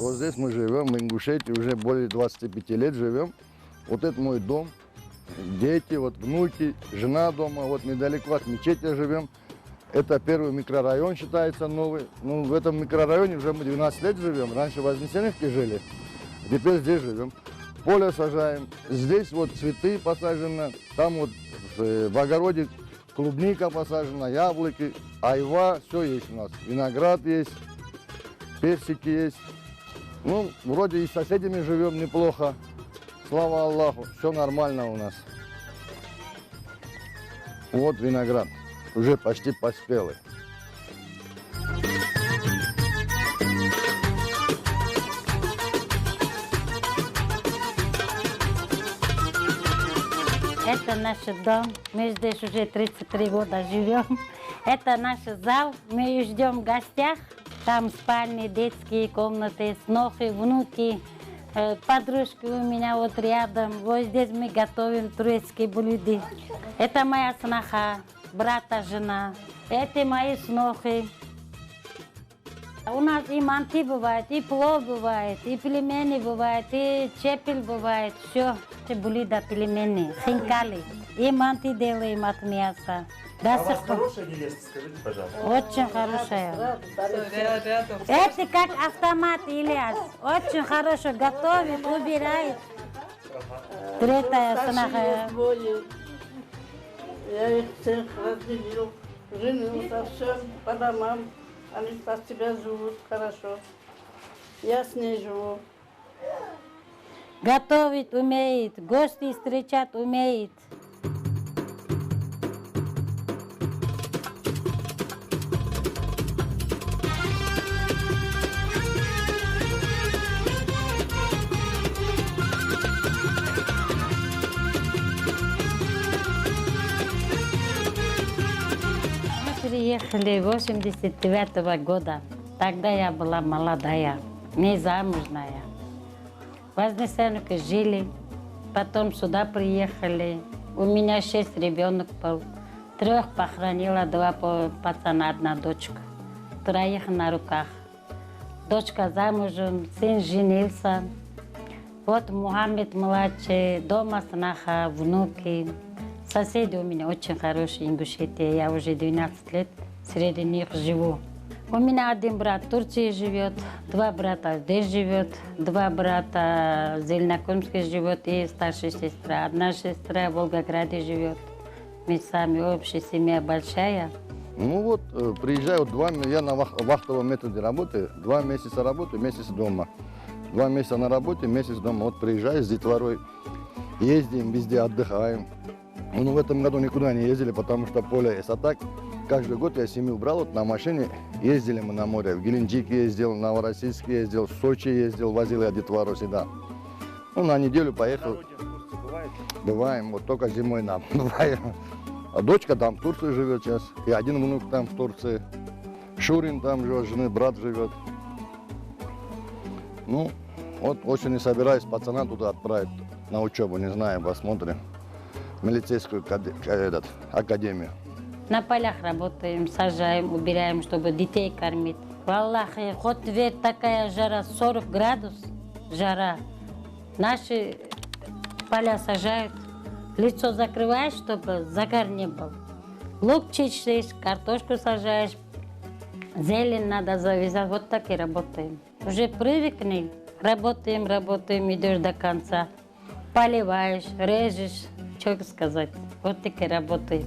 Вот здесь мы живем, в Ингушетии, уже более 25 лет живем. Вот это мой дом, дети, вот внуки, жена дома, вот недалеко от мечети живем. Это первый микрорайон считается новый. Ну, в этом микрорайоне уже мы 12 лет живем. Раньше в Вознесеневке жили, теперь здесь живем. Поле сажаем, здесь вот цветы посажены, там вот в огороде клубника посажена, яблоки, айва, все есть у нас. Виноград есть, персики есть. Ну, вроде и с соседями живем неплохо. Слава Аллаху, все нормально у нас. Вот виноград, уже почти поспелый. Это наш дом, мы здесь уже 33 года живем. Это наш зал, мы ждем в гостях. Там спальни, детские комнаты, снохи, внуки, подружки у меня вот рядом. Вот здесь мы готовим турецкие блюда. Это моя сноха, брата, жена. Это мои снохи. У нас и манти бывает, и плов бывает, и пельмени бывает, и чепель бывает. Все, это блюда пельмени, хинкали. И манти делаем от мяса. Да, а у вас хорошая невеста, скажите, пожалуйста. Очень хорошая. Это как автомат, Ильяс. Очень хорошо готовит, убирает. Третья сноха. Я их всех разделил, женился, все по домам. Они под себя живут хорошо. Я с ней живу. Готовить умеет, гости встречать умеет. Приехали 89-го года. Тогда я была молодая, не замужная. В Вознесенке жили, потом сюда приехали. У меня 6 ребенок был. 3 похоронила, 2 пацана, 1 дочка. 3 на руках. Дочка замужем, сын женился. Вот Мухаммед младший, дома сноха, внуки. Соседи у меня очень хорошие, Ингушетия. Я уже 12 лет среди них живу. У меня 1 брат в Турции живет, 2 брата здесь живет, 2 брата в Зеленокумске живет и старшая сестра. 1 сестра в Волгограде живет. Мы сами, общая семья большая. Ну вот, приезжаю, я на вахтовом методе работаю, 2 месяца работаю, месяц дома. 2 месяца на работе, месяц дома. Вот приезжаю с детворой, ездим, везде отдыхаем. Ну, в этом году никуда не ездили, потому что поле есть. А так, каждый год я семью брал, вот на машине ездили мы на море. В Геленджик ездил, в Новороссийск ездил, в Сочи ездил, возил я детвору сюда. Ну, на неделю поехал. Бываем, вот только зимой нам бываем. А дочка там в Турции живет сейчас, и 1 внук там в Турции. Шурин там живет, жены брат живет. Ну, вот осенью собираюсь пацана туда отправить на учебу, не знаю, посмотрим. Милицейскую академию. На полях работаем, сажаем, убираем, чтобы детей кормить. Валлахи, хоть теперь такая жара, 40 градусов жара. Наши поля сажают, лицо закрываешь, чтобы загар не был. Лук чистишь, картошку сажаешь, зелень надо завязать. Вот так и работаем. Уже привыкли, работаем, идешь до конца. Поливаешь, режешь. Что сказать, вот так и работает.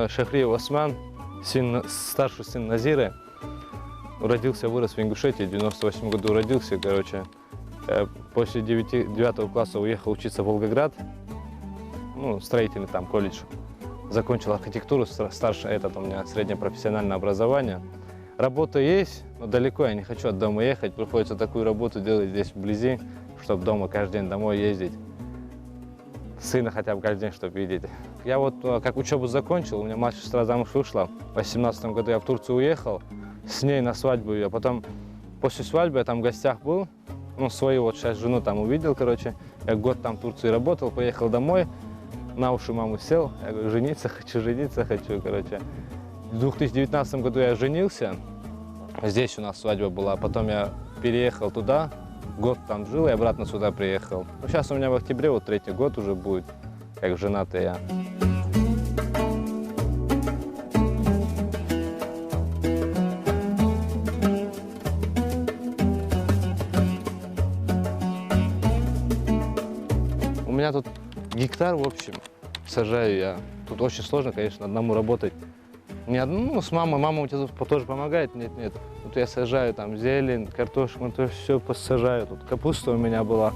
Шахриев Осман, старший сын Назира. Родился, вырос в Ингушетии, в 98 году родился, короче. После 9 класса уехал учиться в Волгоград, ну, строительный там колледж. Закончил архитектуру, старшее, у меня среднее профессиональное образование. Работа есть, но далеко я не хочу от дома ехать. Приходится такую работу делать здесь вблизи, чтобы дома каждый день домой ездить. Сына хотя бы каждый день, чтобы видеть. Я вот как учебу закончил, у меня младшая сестра замуж вышла. В 2018 году я в Турцию уехал, с ней на свадьбу ее. Потом после свадьбы я там в гостях был, ну свою вот сейчас жену там увидел, короче. Я год там в Турции работал, поехал домой, на уши маму сел. Я говорю, жениться хочу, короче. В 2019 году я женился, здесь у нас свадьба была. Потом я переехал туда, год там жил и обратно сюда приехал. Ну, сейчас у меня в октябре вот 3-й год уже будет, как женатый я. У меня тут гектар, в общем, сажаю я. Тут очень сложно, конечно, одному работать. Не одну, ну, с мамой. Мама у тебя тут тоже помогает? Нет. Тут я сажаю там зелень, картошку, то все посажаю. Тут капуста у меня была.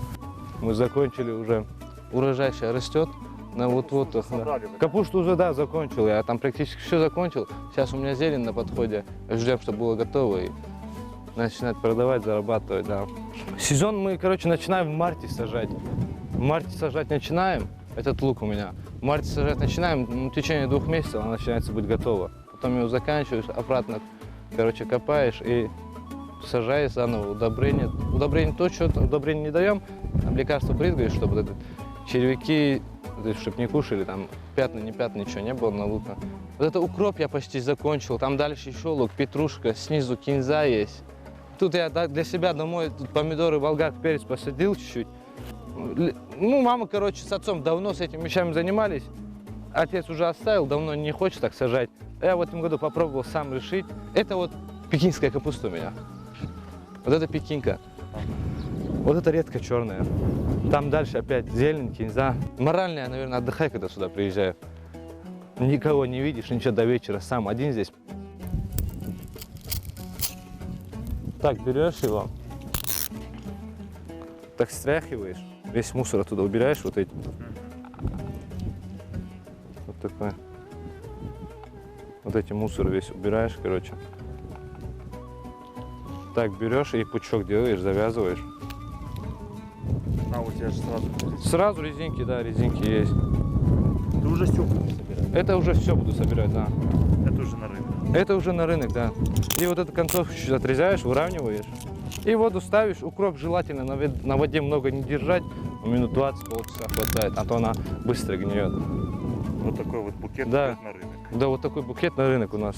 Мы закончили уже. Урожай сейчас растет. На вот-вот. Капусту уже, да, закончил. Я там практически все закончил. Сейчас у меня зелень на подходе. Ждем, чтобы было готово. И начинать продавать, зарабатывать, да. Сезон мы, короче, начинаем в марте сажать. В марте сажать начинаем. Этот лук у меня. В марте сажать начинаем, ну, в течение 2 месяцев она начинается быть готова. Потом его заканчиваешь, обратно, короче, копаешь и сажаешь заново. Удобрение. Удобрение то, что удобрение не даем, там лекарства брызгаешь, чтобы вот червяки, чтобы не кушали, там пятна, ничего не было на лука. Вот это укроп я почти закончил, там дальше еще лук, петрушка, снизу кинза есть. Тут я для себя домой тут помидоры, болгар, перец посадил чуть-чуть. Ну, мама, короче, с отцом давно с этими вещами занимались. Отец уже оставил, давно не хочет так сажать. Я в этом году попробовал сам решить. Это вот пекинская капуста у меня. Вот это пекинка. Вот это редко черная. Там дальше опять зелень, кинза. Морально я, наверное, отдыхаю, когда сюда приезжаю. Никого не видишь, ничего до вечера, сам один здесь. Так, берешь его, так стряхиваешь, весь мусор оттуда убираешь, вот эти. Вот такой. Вот эти мусор весь убираешь, короче. Так, берешь и пучок делаешь, завязываешь. А у тебя же сразу будет. Сразу резинки, да, резинки есть. Ты уже все будешь собирать? Это уже все буду собирать, да. Это уже на рынок. Это уже на рынок, да. И вот эту концовку чуть отрезаешь, выравниваешь. И воду ставишь. Укроп желательно на воде много не держать. Минут 20, полчаса хватает, а то она быстро гниет. Вот такой вот букет Да. на рынок. Да, вот такой букет на рынок у нас.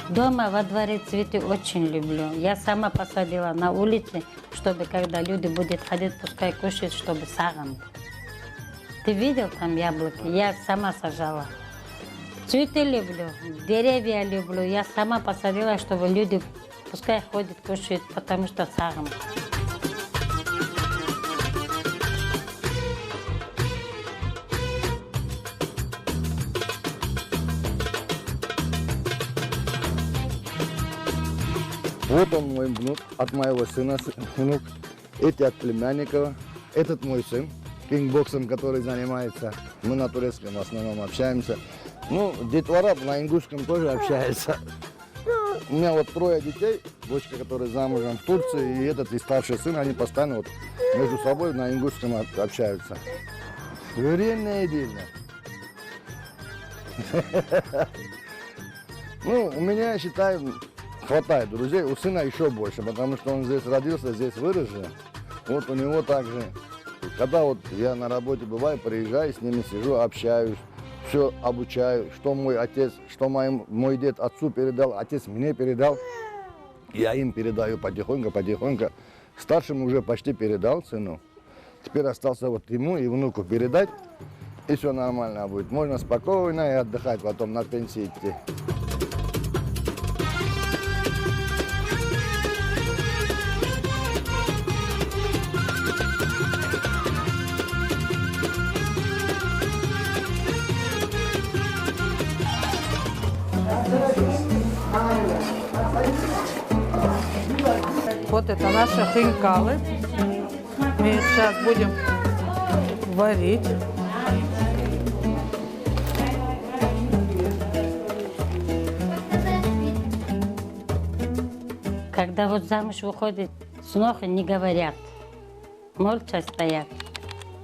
Дома во дворе цветы очень люблю. Я сама посадила на улице, чтобы когда люди будут ходить, пускай кушать, чтобы саган. Ты видел там яблоки? Я сама сажала. Цветы люблю, деревья люблю. Я сама посадила, чтобы люди пускай ходят, кушают, потому что саган. Вот он мой внук, от моего сына внук. Эти от племянникова. Этот мой сын, кингбоксом, который занимается. Мы на турецком в основном общаемся. Ну, детвора на ингушском тоже общается. У меня вот 3 детей, дочка, которая замужем в Турции, и этот и старший сын, они постоянно вот между собой на ингушском общаются. Реально идеально. Ну, у меня, я считаю, хватает друзей, у сына еще больше, потому что он здесь родился, здесь вырос же. Вот у него также. Когда вот я на работе бываю, приезжаю, с ними сижу, общаюсь, все обучаю, что мой отец, что мой дед отцу передал, отец мне передал. Я им передаю потихоньку. Старшему уже почти передал сыну. Теперь остался вот ему и внуку передать, и все нормально будет. Можно спокойно и отдыхать, потом на пенсии идти. наши хинкалы. Мы их сейчас будем варить. Когда вот замуж выходит, сноха не говорят, молча стоят.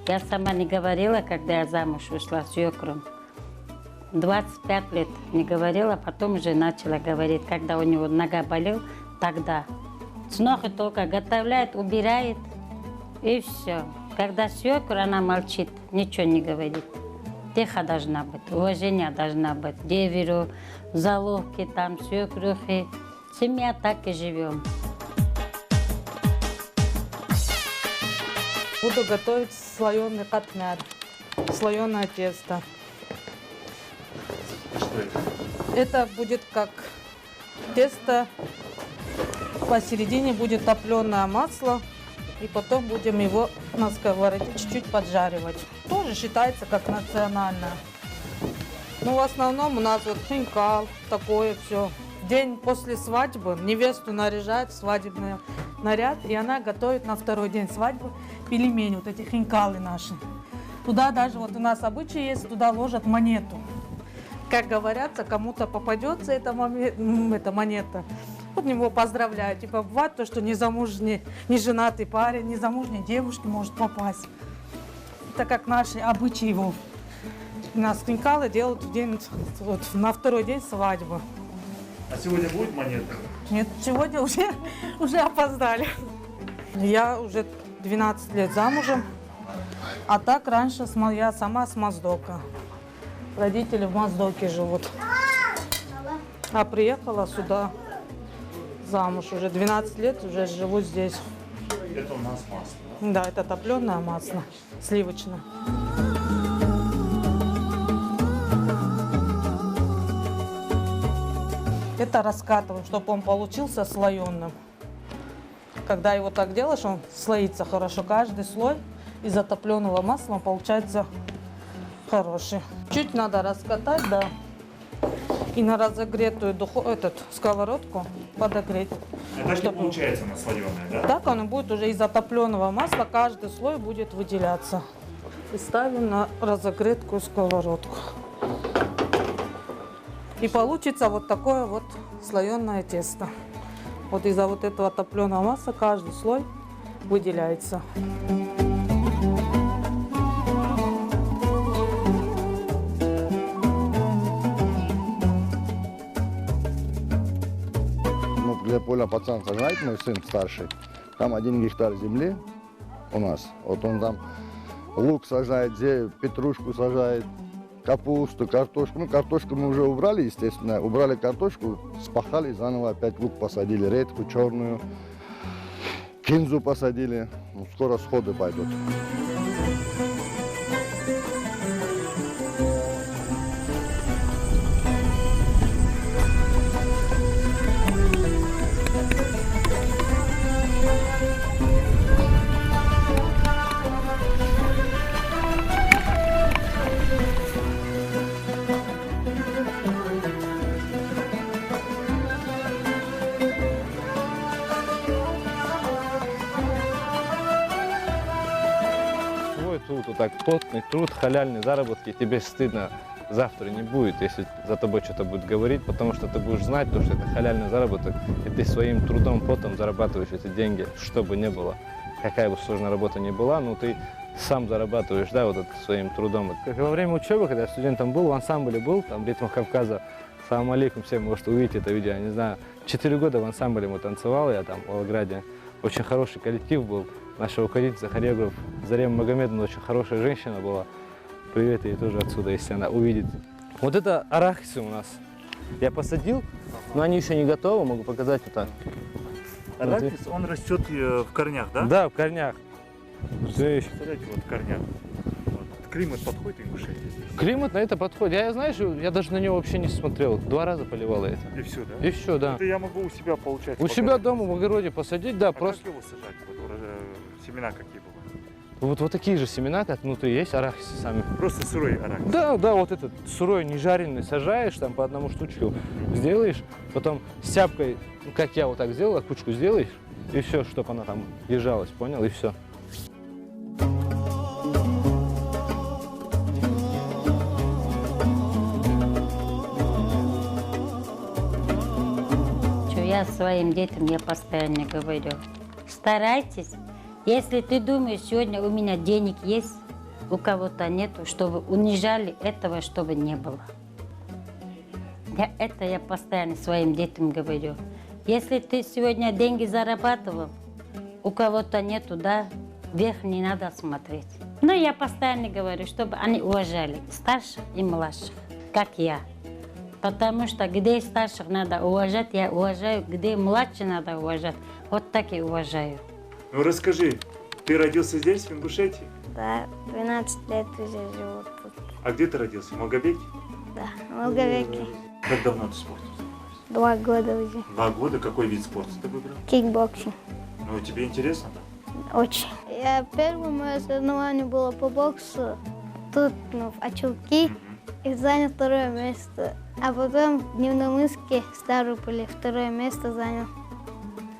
Я сама не говорила, когда я замуж вышла с свекром. 25 лет не говорила, потом уже начала говорить, когда у него нога болела, тогда. Сноха только готовляет, убирает, и все. Когда свекра, она молчит, ничего не говорит. Тихо должна быть, уважение должна быть. Деверю, заловки, там, свекрухи. Семья так и живем. Буду готовить слоеный катмяр, слоеное тесто. Что это? Это будет как тесто, посередине будет топленое масло, и потом будем его на сковороде чуть-чуть поджаривать. Тоже считается как национальное. Ну, в основном у нас вот хинкал, такое все. День после свадьбы невесту наряжают в свадебный наряд, и она готовит на второй день свадьбы пельмени, вот эти хинкалы наши. Туда даже, вот у нас обычай есть, туда ложат монету. Как говорятся, кому-то попадется эта монета, вот него поздравляют. Типа бывает то, что незамужний, неженатый парень, незамужней девушке может попасть. Это как наши обычаи его. У нас хинкалы делают в день, вот, на второй день свадьбы. А сегодня будет монета? Нет, сегодня уже опоздали. Я уже 12 лет замужем, а так раньше я сама с Моздока. Родители в Моздоке живут. А приехала сюда замуж. Уже 12 лет уже живу здесь. Это у нас масло. Да, это топленое масло, сливочное. Это раскатываем, чтобы он получился слоеным. Когда его так делаешь, он слоится хорошо. Каждый слой из затопленного масла получается хороший. Чуть надо раскатать, да. И на разогретую сковородку подогреть. Это так получается на слоеное, да? Так оно будет уже из затопленного масла, каждый слой будет выделяться. И ставим на разогретую сковородку. И получится вот такое вот слоеное тесто. Вот из-за вот этого топленого масла каждый слой выделяется. Ну, для поля пацанца, знаете, мой сын старший, там 1 гектар земли у нас. Вот он там лук сажает, петрушку сажает, капусту, картошку. Ну, картошку мы уже убрали, естественно. Убрали картошку, спахали, заново опять лук посадили, редьку черную, кинзу посадили. Ну, скоро сходы пойдут. Труд, вот так плотный труд, халяльные заработки, тебе стыдно завтра не будет, если за тобой что-то будет говорить, потому что ты будешь знать, что это халяльный заработок, и ты своим трудом, потом зарабатываешь эти деньги, что бы ни было, какая бы сложная работа ни была, но ты сам зарабатываешь, да, вот это своим трудом. Как во время учебы, когда я студентом был, в ансамбле был, там, «Ритмах Кавказа», салам алейкум, все можете увидеть это видео, я не знаю, 4 года в ансамбле мы танцевал, я там в Волгограде, очень хороший коллектив был. Наша руководительница, хореограф Зарема Магомедовна, очень хорошая женщина была. Привет ей тоже отсюда, если она увидит. Вот это арахисы у нас. Я посадил, но они еще не готовы, могу показать вот так. Арахис, он растет в корнях, да? Да, в корнях. Представляете, вот в корнях. Вот. Климат подходит Ингушетии здесь? Климат на это подходит. Я, знаешь, я даже на него вообще не смотрел. 2 раза поливал это. И все, да? И все, да. Это я могу у себя получать. У себя дома в огороде посадить, да, просто. Как его сажать? Вот, семена какие бывают? Вот такие же семена, как внутри есть, арахисы сами. Просто сырой арахис? Да, да, вот этот сырой, не жареный, сажаешь, там по одному штучку сделаешь, потом с тяпкой, ну, как я вот так сделал, кучку сделаешь, и все, чтобы она там держалась, понял, и все. Я своим детям я постоянно говорю, старайтесь, если ты думаешь, сегодня у меня денег есть, у кого-то нету, чтобы унижали этого, чтобы не было. Я постоянно своим детям говорю. Если ты сегодня деньги зарабатывал, у кого-то нету, да, вверх не надо смотреть. Но я постоянно говорю, чтобы они уважали старших и младших, как я. Потому что где старших надо уважать, я уважаю, где младше надо уважать, вот так и уважаю. Ну расскажи, ты родился здесь, в Ингушетии? Да, 12 лет уже живу тут. А где ты родился? В Малгобеке? Да, в Волговеке. Как давно ты спортом занимаешься? 2 года уже. 2 года? Какой вид спорта ты выбрал? Кикбоксинг. Ну тебе интересно, да? Очень. Первое мое соревнование было по боксу. Тут, в Очелки. И занял 2 место. А потом в Дневномыске, Ставрополе, 2 место занял.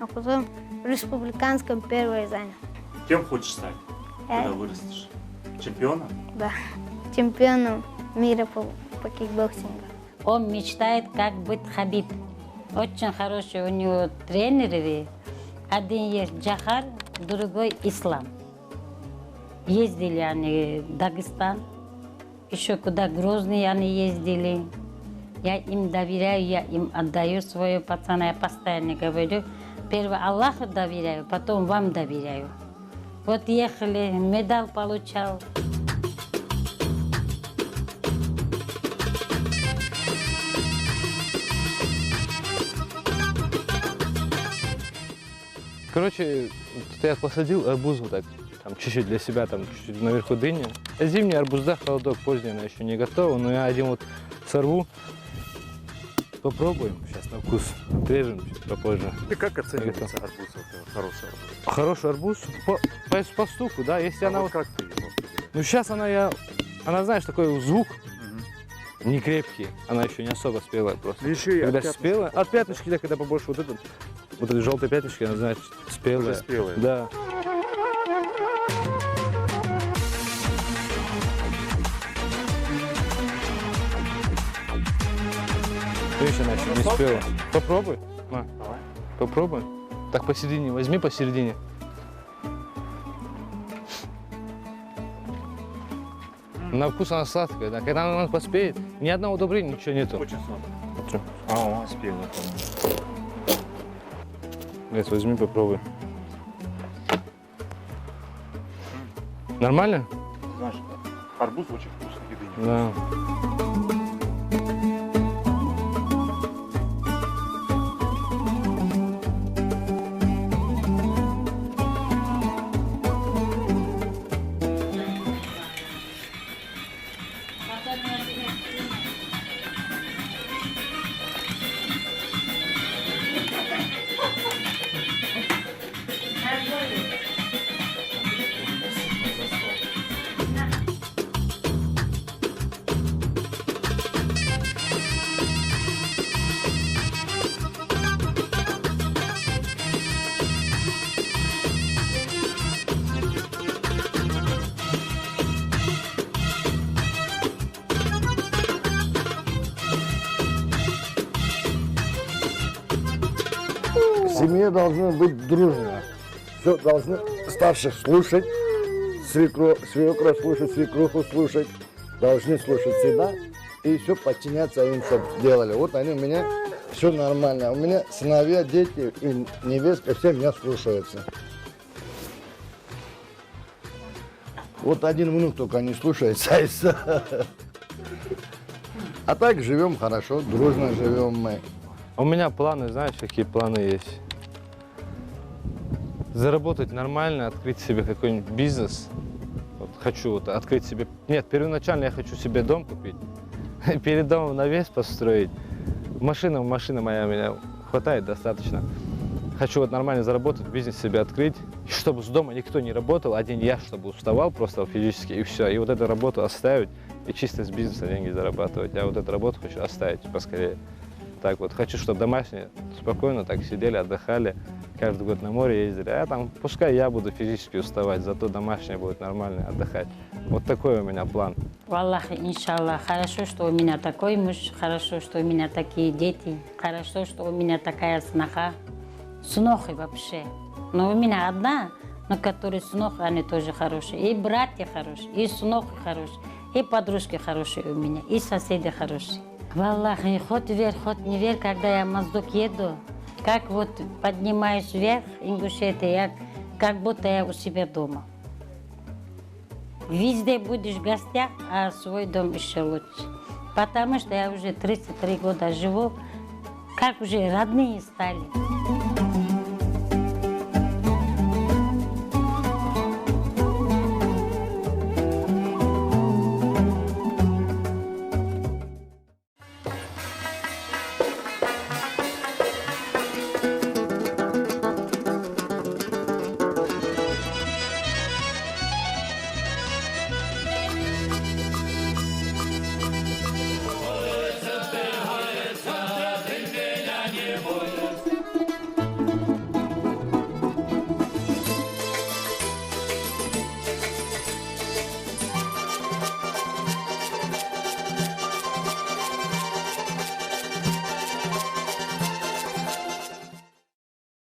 А потом в Республиканском 1 занял. Кем хочешь стать, Я? когда вырастешь? Чемпионом? Да, чемпионом мира по кикбоксингу. Он мечтает, как быть Хабиб. Очень хороший у него тренеры. Один есть Джахар, другой Ислам. Ездили они в Дагестан, еще куда Грозный они ездили. Я им доверяю, я им отдаю свою пацана. Я постоянно говорю, первое Аллаху доверяю, потом вам доверяю. Вот ехали, медаль получал. Короче, я посадил арбуз вот так, там чуть-чуть для себя, там чуть-чуть наверху дыни. Зимний арбуз, да, холодок поздний, она еще не готова, но я один вот сорву. Попробуем сейчас на вкус, отрежем чуть попозже. Ты как оценивается арбуз, вот, хороший арбуз? Хороший арбуз по стуку, да, если она А вот... вот как ты его определяешь? Ну сейчас она, знаешь, такой звук не крепкий, она еще не особо спелая просто. Еще и Когда от пятнышка спелая, от пятнышки, да, когда побольше вот этой желтой пятнышки, она, значит, спелая. Уже спелая. Да. Видишь, она еще не спела. Попробуй, на, Давай. попробуй. Так посередине, возьми посередине. На вкус она сладкая, да. Когда она поспеет, ни одного удобрения, ничего нету. Очень сладко. Чё? А, спелая. Нет, возьми, попробуй. Нормально? Знаешь, арбуз очень вкусный, еды не Да. В семье должно быть дружно. Все должны старших слушать, свекра слушать, свекруху слушать. Должны слушать всегда и все подчиняться им, чтобы сделали. Вот они у меня все нормально. У меня сыновья, дети и невестка все меня слушаются. Вот один внук только не слушается. И всё. А так живем хорошо, дружно живем мы. У меня планы, знаешь, какие планы есть? Заработать нормально, открыть себе какой-нибудь бизнес. Вот хочу вот открыть себе... Нет, первоначально я хочу себе дом купить. Перед домом навес построить. Машина моя меня хватает достаточно. Хочу вот нормально заработать, бизнес себе открыть. Чтобы с дома никто не работал, один я, чтобы уставал просто физически, и все. И вот эту работу оставить, и чисто с бизнеса деньги зарабатывать. Я вот эту работу хочу оставить поскорее. Так вот, хочу, чтобы домашние спокойно так сидели, отдыхали, каждый год на море ездили. А там пускай я буду физически уставать, зато домашние будут нормально отдыхать. Вот такой у меня план. Валлахи, иншаллах, хорошо, что у меня такой муж, хорошо, что у меня такие дети, хорошо, что у меня такая сноха. Снохи вообще. Но у меня одна, но которые снохи, они тоже хорошие. И братья хорошие, и снохи хорошие, и подружки хорошие у меня, и соседи хорошие. Валлахи, хоть вверх, хоть не вверх, когда я в Моздок еду, как вот поднимаюсь вверх, Ингушетия, я, как будто я у себя дома. Везде будешь в гостях, а свой дом еще лучше. Потому что я уже 33 года живу, как уже родные стали.